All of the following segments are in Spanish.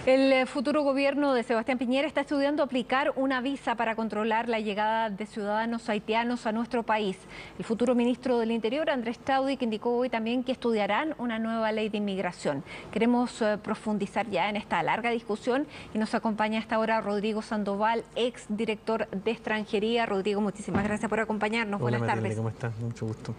El futuro gobierno de Sebastián Piñera está estudiando aplicar una visa para controlar la llegada de ciudadanos haitianos a nuestro país. El futuro ministro del Interior, Andrés Chadwick, indicó hoy también que estudiarán una nueva ley de inmigración. Queremos profundizar ya en esta larga discusión y nos acompaña hasta ahora Rodrigo Sandoval, ex director de Extranjería. Rodrigo, muchísimas gracias por acompañarnos. Hola, Buenas tardes. ¿Cómo estás? Mucho gusto.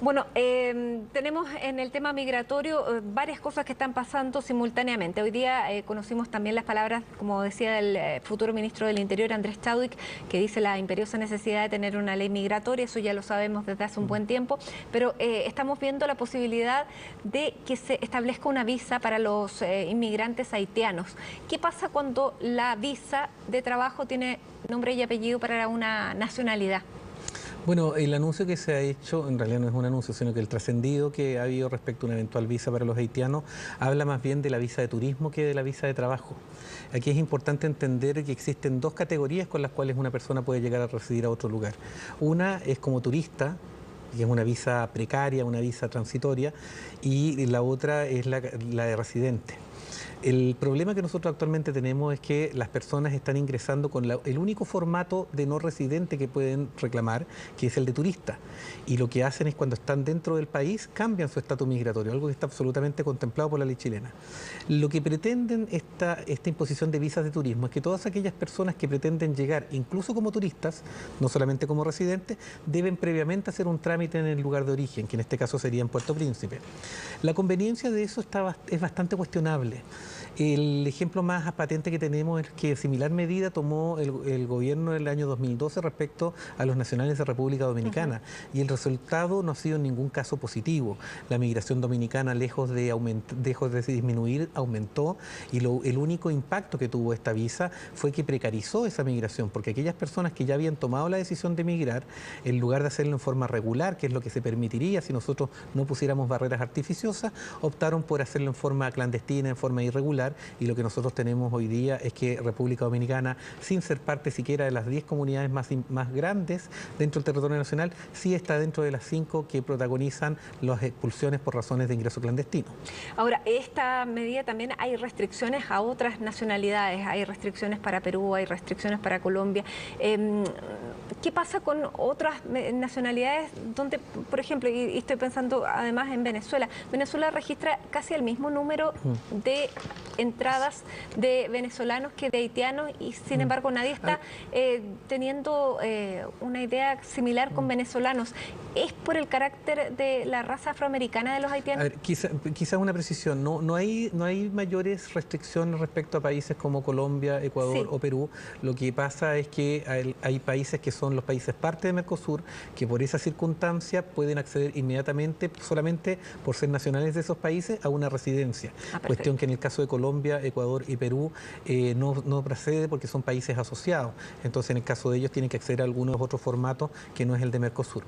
Bueno, tenemos en el tema migratorio varias cosas que están pasando simultáneamente. Hoy día conocimos también las palabras, como decía el futuro ministro del Interior, Andrés Chadwick, que dice la imperiosa necesidad de tener una ley migratoria. Eso ya lo sabemos desde hace un buen tiempo, pero estamos viendo la posibilidad de que se establezca una visa para los inmigrantes haitianos. ¿Qué pasa cuando la visa de trabajo tiene nombre y apellido para una nacionalidad? Bueno, el anuncio que se ha hecho, en realidad no es un anuncio, sino que el trascendido que ha habido respecto a una eventual visa para los haitianos, habla más bien de la visa de turismo que de la visa de trabajo. Aquí es importante entender que existen dos categorías con las cuales una persona puede llegar a residir a otro lugar. Una es como turista, que es una visa precaria, una visa transitoria, y la otra es la de residente. El problema que nosotros actualmente tenemos es que las personas están ingresando con el único formato de no residente que pueden reclamar, que es el de turista. Y lo que hacen es, cuando están dentro del país, cambian su estatus migratorio, algo que está absolutamente contemplado por la ley chilena. Lo que pretenden esta imposición de visas de turismo es que todas aquellas personas que pretenden llegar, incluso como turistas, no solamente como residentes, deben previamente hacer un trámite en el lugar de origen, que en este caso sería en Puerto Príncipe. La conveniencia de eso es bastante cuestionable. El ejemplo más patente que tenemos es que similar medida tomó el gobierno en el año 2012 respecto a los nacionales de República Dominicana, y el resultado no ha sido en ningún caso positivo. La migración dominicana, lejos de disminuir, aumentó, y el único impacto que tuvo esta visa fue que precarizó esa migración, porque aquellas personas que ya habían tomado la decisión de migrar, en lugar de hacerlo en forma regular, que es lo que se permitiría si nosotros no pusiéramos barreras artificiosas, optaron por hacerlo en forma clandestina, en forma irregular. Y lo que nosotros tenemos hoy día es que República Dominicana, sin ser parte siquiera de las 10 comunidades más grandes dentro del territorio nacional, sí está dentro de las 5 que protagonizan las expulsiones por razones de ingreso clandestino. Ahora, esta medida también hay restricciones a otras nacionalidades, hay restricciones para Perú, hay restricciones para Colombia. ¿Qué pasa con otras nacionalidades donde, por ejemplo, y estoy pensando además en Venezuela? Venezuela registra casi el mismo número de entradas de venezolanos que de haitianos, y sin embargo nadie está teniendo una idea similar con venezolanos. ¿Es por el carácter de la raza afroamericana de los haitianos? A ver, quizás una precisión, no hay mayores restricciones respecto a países como Colombia, Ecuador o Perú. Lo que pasa es que hay países que son los países parte de Mercosur, que por esa circunstancia pueden acceder inmediatamente, solamente por ser nacionales de esos países, a una residencia. Cuestión que en el caso de Colombia, Ecuador y Perú no procede, porque son países asociados. Entonces, en el caso de ellos, tienen que acceder a algunos otros formatos que no es el de Mercosur.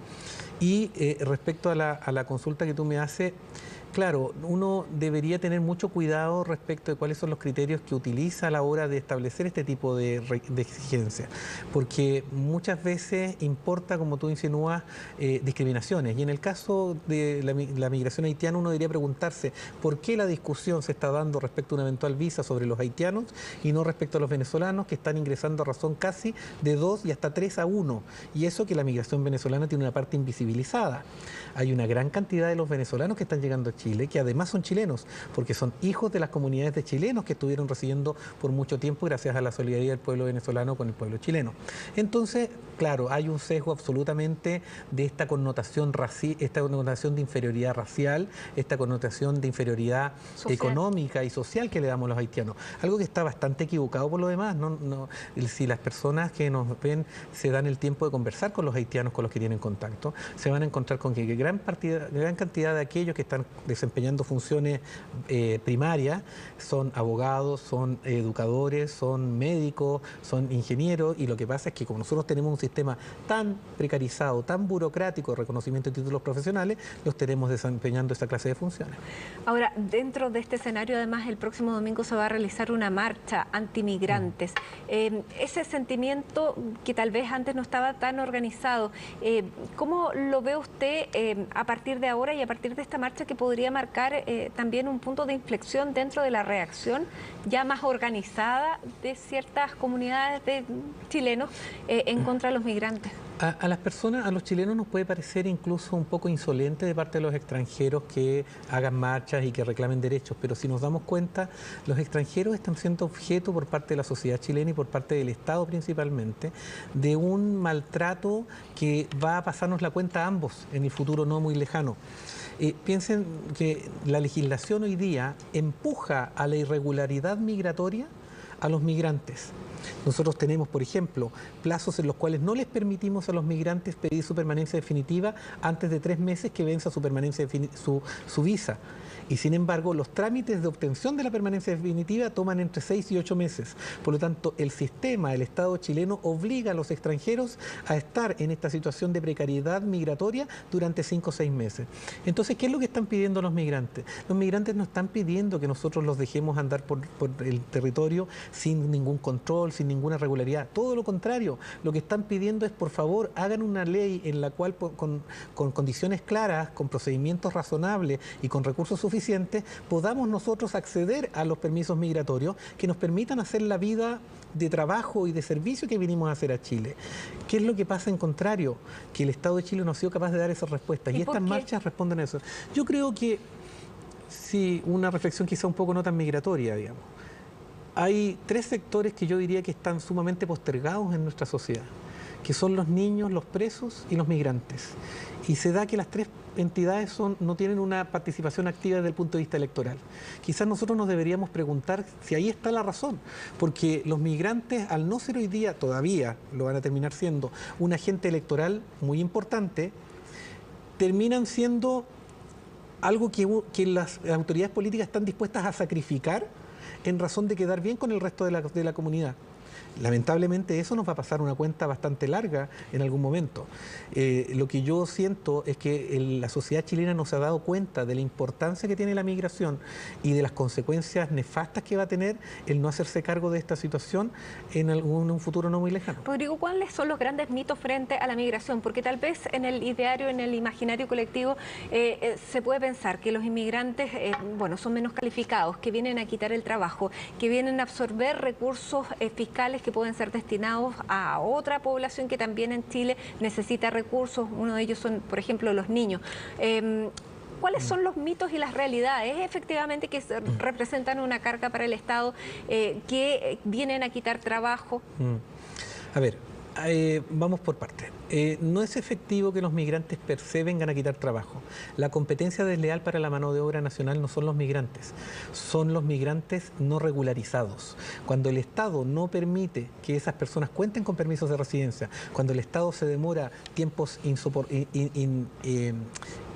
Y respecto a la consulta que tú me haces, claro, uno debería tener mucho cuidado respecto de cuáles son los criterios que utiliza a la hora de establecer este tipo de exigencias, porque muchas veces importa, como tú insinúas, discriminaciones. Y en el caso de la migración haitiana, uno debería preguntarse por qué la discusión se está dando respecto a una eventual visa sobre los haitianos y no respecto a los venezolanos, que están ingresando a razón casi de 2 y hasta 3 a 1. Y eso, que la migración venezolana tiene una parte invisibilizada. Hay una gran cantidad de los venezolanos que están llegando a Chile, que además son chilenos, porque son hijos de las comunidades de chilenos que estuvieron residiendo por mucho tiempo gracias a la solidaridad del pueblo venezolano con el pueblo chileno. Entonces, claro, hay un sesgo absolutamente de esta connotación de inferioridad racial, esta connotación de inferioridad económica y social que le damos a los haitianos. Algo que está bastante equivocado por lo demás. Si las personas que nos ven se dan el tiempo de conversar con los haitianos con los que tienen contacto, se van a encontrar con que gran cantidad de aquellos que están desempeñando funciones primarias son abogados, son educadores, son médicos, son ingenieros, y lo que pasa es que como nosotros tenemos un sistema tan precarizado, tan burocrático de reconocimiento de títulos profesionales, los tenemos desempeñando esta clase de funciones. Ahora, dentro de este escenario, además, el próximo domingo se va a realizar una marcha antimigrantes. Ese sentimiento que tal vez antes no estaba tan organizado, ¿cómo lo ve usted a partir de ahora y a partir de esta marcha que podría marcar también un punto de inflexión dentro de la reacción ya más organizada de ciertas comunidades de chilenos en contra de los migrantes? A las personas, a los chilenos nos puede parecer incluso un poco insolente de parte de los extranjeros que hagan marchas y que reclamen derechos, pero si nos damos cuenta, los extranjeros están siendo objeto por parte de la sociedad chilena y por parte del Estado principalmente de un maltrato que va a pasarnos la cuenta a ambos en el futuro no muy lejano. Piensen que la legislación hoy día empuja a la irregularidad migratoria a los migrantes. Nosotros tenemos, por ejemplo, plazos en los cuales no les permitimos a los migrantes pedir su permanencia definitiva antes de 3 meses que venza su permanencia su visa. Y sin embargo, los trámites de obtención de la permanencia definitiva toman entre 6 y 8 meses. Por lo tanto, el sistema, el Estado chileno, obliga a los extranjeros a estar en esta situación de precariedad migratoria durante 5 o 6 meses. Entonces, ¿qué es lo que están pidiendo los migrantes? Los migrantes no están pidiendo que nosotros los dejemos andar por el territorio sin ningún control, sin ninguna regularidad. Todo lo contrario, lo que están pidiendo es, por favor, hagan una ley en la cual con condiciones claras, con procedimientos razonables y con recursos suficientes, podamos nosotros acceder a los permisos migratorios que nos permitan hacer la vida de trabajo y de servicio que vinimos a hacer a Chile. ¿Qué es lo que pasa en contrario? Que el Estado de Chile no ha sido capaz de dar esas respuestas y estas marchas responden a eso. Yo creo que, sí, una reflexión quizá un poco no tan migratoria, digamos. Hay 3 sectores que yo diría que están sumamente postergados en nuestra sociedad, que son los niños, los presos y los migrantes. Y se da que las 3 entidades no tienen una participación activa desde el punto de vista electoral. Quizás nosotros nos deberíamos preguntar si ahí está la razón, porque los migrantes, al no ser hoy día, todavía lo van a terminar siendo, un agente electoral muy importante, terminan siendo algo que las autoridades políticas están dispuestas a sacrificar en razón de quedar bien con el resto de la comunidad. Lamentablemente eso nos va a pasar una cuenta bastante larga en algún momento. Lo que yo siento es que la sociedad chilena no se ha dado cuenta de la importancia que tiene la migración y de las consecuencias nefastas que va a tener el no hacerse cargo de esta situación en un futuro no muy lejano. Rodrigo, ¿cuáles son los grandes mitos frente a la migración? Porque tal vez en el ideario, en el imaginario colectivo, se puede pensar que los inmigrantes son menos calificados, que vienen a quitar el trabajo, que vienen a absorber recursos fiscales que pueden ser destinados a otra población que también en Chile necesita recursos. Uno de ellos son, por ejemplo, los niños. ¿Cuáles son los mitos y las realidades? ¿Es efectivamente que representan una carga para el Estado, que vienen a quitar trabajo? A ver, vamos por partes. No es efectivo que los migrantes per se vengan a quitar trabajo. La competencia desleal para la mano de obra nacional no son los migrantes no regularizados. Cuando el Estado no permite que esas personas cuenten con permisos de residencia, cuando el Estado se demora tiempos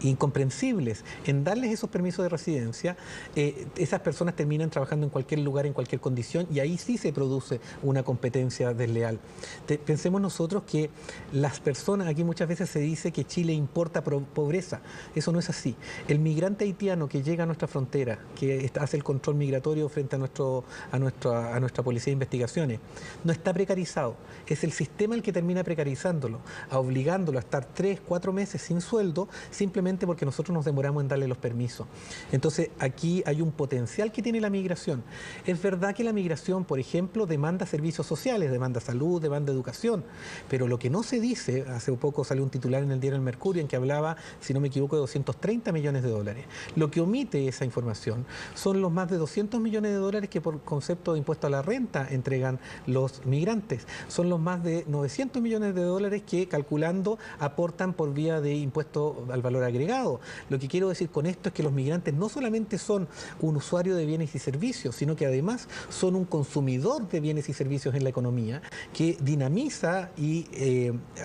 incomprensibles en darles esos permisos de residencia, esas personas terminan trabajando en cualquier lugar, en cualquier condición, y ahí sí se produce una competencia desleal. Pensemos nosotros que las personas, aquí muchas veces se dice que Chile importa pobreza. Eso no es así. El migrante haitiano que llega a nuestra frontera, que hace el control migratorio frente a nuestra policía de investigaciones, no está precarizado. Es el sistema el que termina precarizándolo, obligándolo a estar 3, 4 meses sin sueldo, simplemente porque nosotros nos demoramos en darle los permisos. Entonces, aquí hay un potencial que tiene la migración. Es verdad que la migración, por ejemplo, demanda servicios sociales, demanda salud, demanda educación, pero lo que no se dice, hace poco salió un titular en el diario El Mercurio en que hablaba, si no me equivoco, de 230 millones de dólares. Lo que omite esa información son los más de 200 millones de dólares que por concepto de impuesto a la renta entregan los migrantes. Son los más de 900 millones de dólares que, calculando, aportan por vía de impuesto al valor agregado. Lo que quiero decir con esto es que los migrantes no solamente son un usuario de bienes y servicios, sino que además son un consumidor de bienes y servicios en la economía que dinamiza y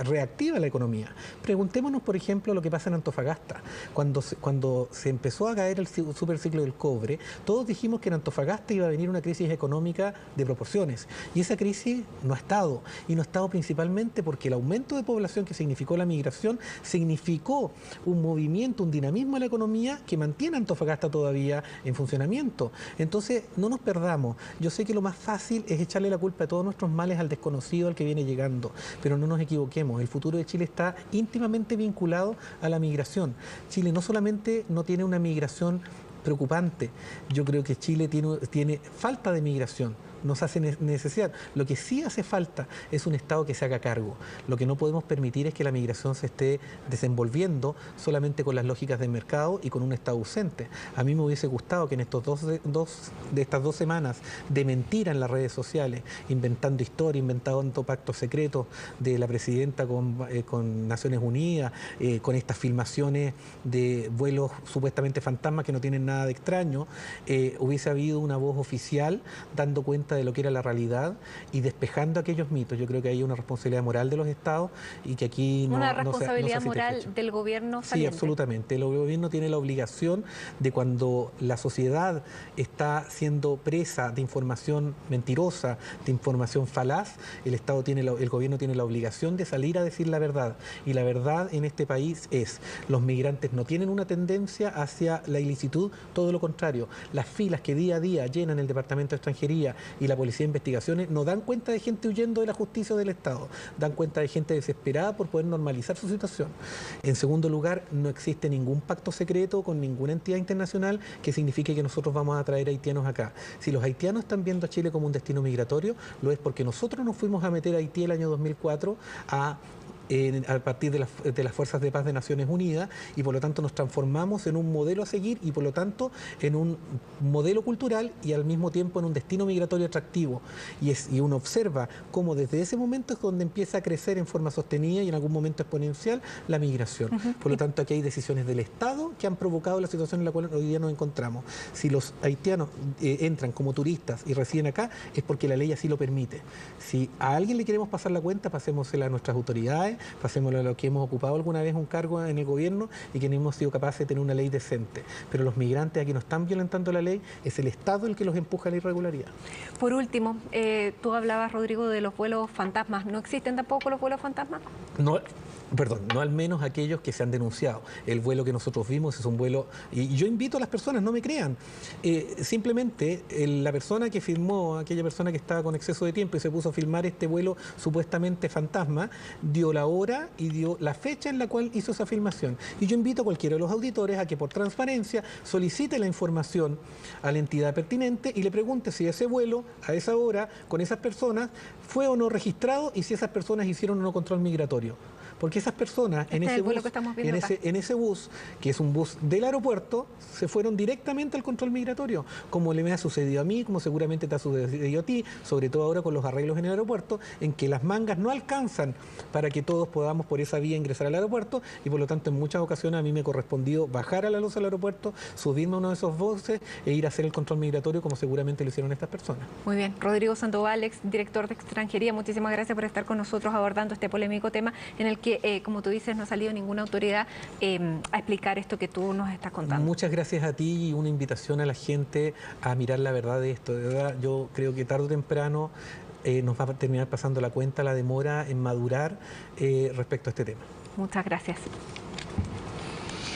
reactiva la economía. Preguntémonos, por ejemplo, lo que pasa en Antofagasta. Cuando se empezó a caer el superciclo del cobre, todos dijimos que en Antofagasta iba a venir una crisis económica de proporciones. Y esa crisis no ha estado. Y no ha estado principalmente porque el aumento de población que significó la migración significó un movimiento movimiento, un dinamismo en la economía que mantiene a Antofagasta todavía en funcionamiento. Entonces, no nos perdamos. Yo sé que lo más fácil es echarle la culpa de todos nuestros males al desconocido, al que viene llegando, pero no nos equivoquemos. El futuro de Chile está íntimamente vinculado a la migración. Chile no solamente no tiene una migración preocupante, yo creo que Chile tiene falta de migración. Nos hace necesidad. Lo que sí hace falta es un Estado que se haga cargo. Lo que no podemos permitir es que la migración se esté desenvolviendo solamente con las lógicas del mercado y con un Estado ausente. A mí me hubiese gustado que en estas 2 semanas de mentira en las redes sociales, inventando historia, inventando pactos secretos de la presidenta con Naciones Unidas, con estas filmaciones de vuelos supuestamente fantasmas que no tienen nada de extraño, hubiese habido una voz oficial dando cuenta de lo que era la realidad y despejando aquellos mitos. Yo creo que hay una responsabilidad moral de los estados y que aquí no... Una responsabilidad moral del gobierno saliente. Sí, absolutamente. El gobierno tiene la obligación de, cuando la sociedad está siendo presa de información mentirosa, de información falaz, el gobierno tiene la obligación de salir a decir la verdad. Y la verdad en este país es: los migrantes no tienen una tendencia hacia la ilicitud, todo lo contrario. Las filas que día a día llenan el Departamento de Extranjería y la Policía de Investigaciones no dan cuenta de gente huyendo de la justicia o del Estado, dan cuenta de gente desesperada por poder normalizar su situación. En segundo lugar, no existe ningún pacto secreto con ninguna entidad internacional que signifique que nosotros vamos a traer haitianos acá. Si los haitianos están viendo a Chile como un destino migratorio, lo es porque nosotros nos fuimos a meter a Haití el año 2004 a partir de las Fuerzas de Paz de Naciones Unidas, y por lo tanto nos transformamos en un modelo a seguir y por lo tanto en un modelo cultural y al mismo tiempo en un destino migratorio atractivo. Y uno observa cómo desde ese momento es donde empieza a crecer en forma sostenida y en algún momento exponencial la migración. Por lo tanto, aquí hay decisiones del Estado que han provocado la situación en la cual hoy día nos encontramos. Si los haitianos entran como turistas y residen acá, es porque la ley así lo permite. Si a alguien le queremos pasar la cuenta, pasémosela a nuestras autoridades, pasémoslo a los que hemos ocupado alguna vez un cargo en el gobierno y que no hemos sido capaces de tener una ley decente. Pero los migrantes aquí no están violentando la ley, es el Estado el que los empuja a la irregularidad. Por último, tú hablabas, Rodrigo, de los vuelos fantasmas. ¿No existen tampoco los vuelos fantasmas? No. Perdón, no al menos aquellos que se han denunciado. El vuelo que nosotros vimos es un vuelo... Y yo invito a las personas, no me crean. Simplemente la persona que filmó, aquella persona que estaba con exceso de tiempo y se puso a filmar este vuelo supuestamente fantasma, dio la hora y dio la fecha en la cual hizo esa filmación. Y yo invito a cualquiera de los auditores a que por transparencia solicite la información a la entidad pertinente y le pregunte si ese vuelo, a esa hora, con esas personas, fue o no registrado y si esas personas hicieron o no control migratorio. Porque esas personas en ese bus, que es un bus del aeropuerto, se fueron directamente al control migratorio, como le me ha sucedido a mí, como seguramente te ha sucedido a ti, sobre todo ahora con los arreglos en el aeropuerto, en que las mangas no alcanzan para que todos podamos por esa vía ingresar al aeropuerto, y por lo tanto en muchas ocasiones a mí me ha correspondido bajar a la luz al aeropuerto, subirme a uno de esos buses e ir a hacer el control migratorio, como seguramente lo hicieron estas personas. Muy bien. Rodrigo Sandoval, ex director de Extranjería, muchísimas gracias por estar con nosotros abordando este polémico tema en el que, como tú dices, no ha salido ninguna autoridad a explicar esto que tú nos estás contando. Muchas gracias a ti y una invitación a la gente a mirar la verdad de esto. De verdad, yo creo que tarde o temprano nos va a terminar pasando la cuenta, la demora en madurar respecto a este tema. Muchas gracias.